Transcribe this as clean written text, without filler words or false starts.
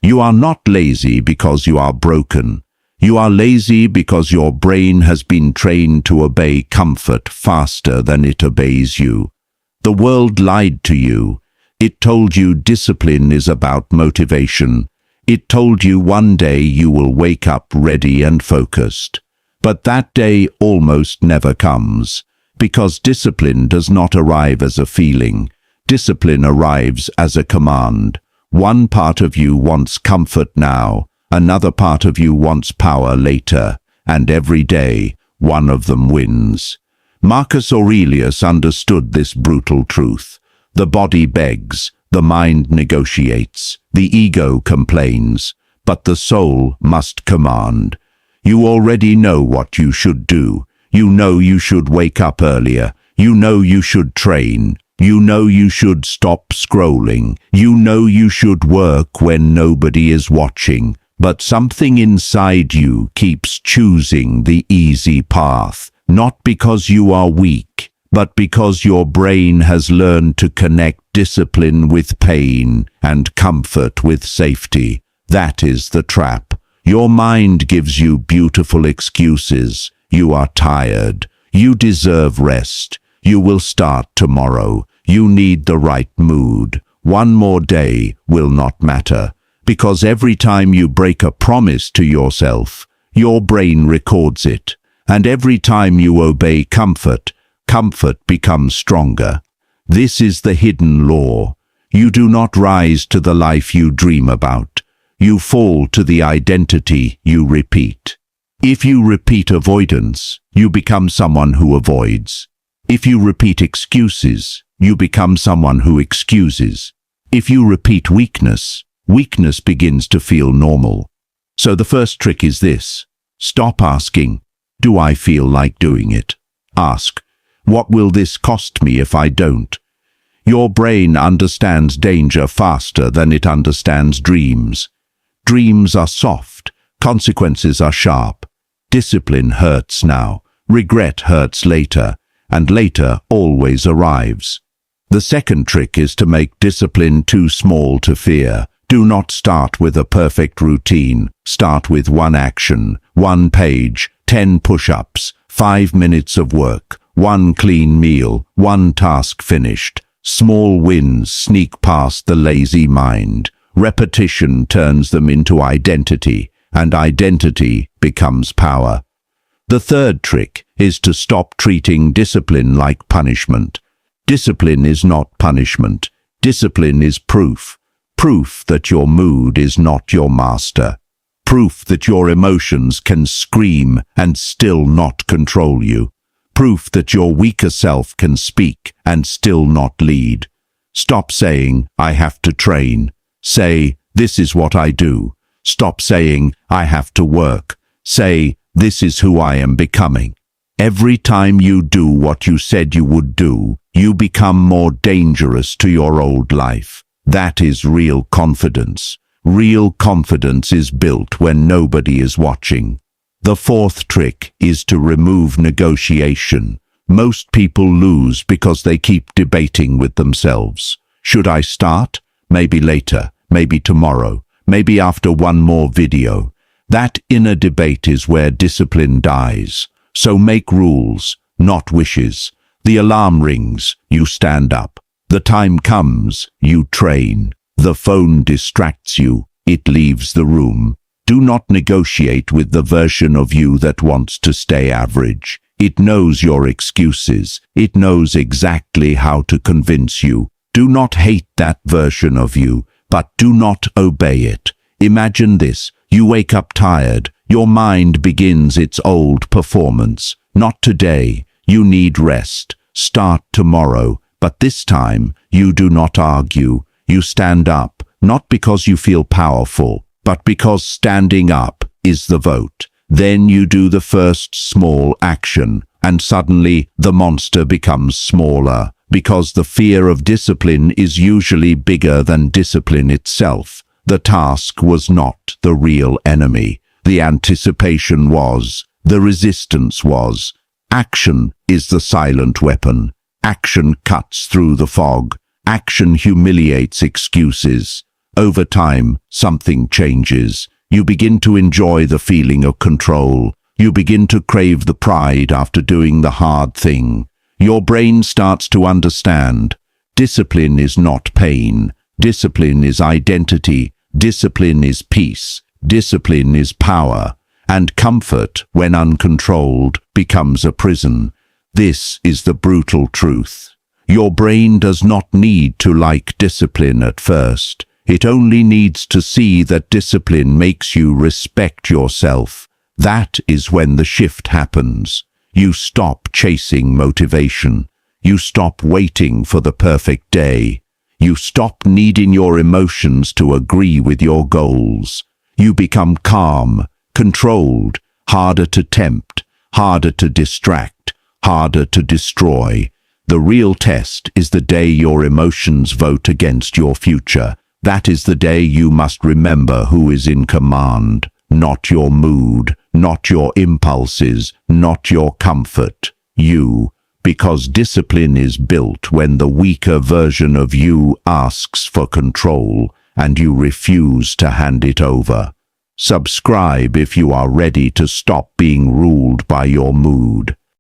You are not lazy because you are broken. You are lazy because your brain has been trained to obey comfort faster than it obeys you. The world lied to you. It told you discipline is about motivation. It told you one day you will wake up ready and focused. But that day almost never comes, because discipline does not arrive as a feeling. Discipline arrives as a command. One part of you wants comfort now, another part of you wants power later, and every day one of them wins. Marcus Aurelius understood this brutal truth. The body begs, the mind negotiates, the ego complains, but the soul must command. You already know what you should do. You know you should wake up earlier. You know you should train. You know you should stop scrolling. You know you should work when nobody is watching. But something inside you keeps choosing the easy path, not because you are weak, but because your brain has learned to connect discipline with pain and comfort with safety. That is the trap. Your mind gives you beautiful excuses. You are tired. You deserve rest. You will start tomorrow. You need the right mood. One more day will not matter. Because every time you break a promise to yourself, your brain records it. And every time you obey comfort, comfort becomes stronger. This is the hidden law. You do not rise to the life you dream about. You fall to the identity you repeat. If you repeat avoidance, you become someone who avoids. If you repeat excuses, you become someone who excuses. If you repeat weakness, weakness begins to feel normal. So the first trick is this. Stop asking, do I feel like doing it? Ask, what will this cost me if I don't? Your brain understands danger faster than it understands dreams. Dreams are soft, consequences are sharp. Discipline hurts now, regret hurts later, and later always arrives. The second trick is to make discipline too small to fear. Do not start with a perfect routine. Start with one action, 1 page, 10 push-ups, 5 minutes of work, 1 clean meal, 1 task finished. Small wins sneak past the lazy mind. Repetition turns them into identity, and identity becomes power. The third trick is to stop treating discipline like punishment. Discipline is not punishment. Discipline is proof. Proof that your mood is not your master. Proof that your emotions can scream and still not control you. Proof that your weaker self can speak and still not lead. Stop saying, I have to train. Say, this is what I do. Stop saying, I have to work. Say, this is who I am becoming. Every time you do what you said you would do, you become more dangerous to your old life. That is real confidence. Real confidence is built when nobody is watching. The fourth trick is to remove negotiation. Most people lose because they keep debating with themselves. Should I start? Maybe later. Maybe tomorrow. Maybe after one more video. That inner debate is where discipline dies. So make rules, not wishes. The alarm rings, you stand up. The time comes, you train. The phone distracts you, it leaves the room. Do not negotiate with the version of you that wants to stay average. It knows your excuses. It knows exactly how to convince you. Do not hate that version of you, but do not obey it. Imagine this. You wake up tired. Your mind begins its old performance. Not today. You need rest. Start tomorrow. But this time, you do not argue. You stand up, not because you feel powerful, but because standing up is the vote. Then you do the first small action, and suddenly the monster becomes smaller, because the fear of discipline is usually bigger than discipline itself. The task was not the real enemy. The anticipation was. The resistance was. Action is the silent weapon. Action cuts through the fog. Action humiliates excuses. Over time, something changes. You begin to enjoy the feeling of control. You begin to crave the pride after doing the hard thing. Your brain starts to understand. Discipline is not pain. Discipline is identity. Discipline is peace. Discipline is power. And comfort, when uncontrolled, becomes a prison. This is the brutal truth. Your brain does not need to like discipline at first. It only needs to see that discipline makes you respect yourself. That is when the shift happens. You stop chasing motivation. You stop waiting for the perfect day. You stop needing your emotions to agree with your goals. You become calm, controlled, harder to tempt, harder to distract, harder to destroy. The real test is the day your emotions vote against your future. That is the day you must remember who is in command, not your mood, not your impulses, not your comfort. You, because discipline is built when the weaker version of you asks for control and you refuse to hand it over. Subscribe if you are ready to stop being ruled by your mood.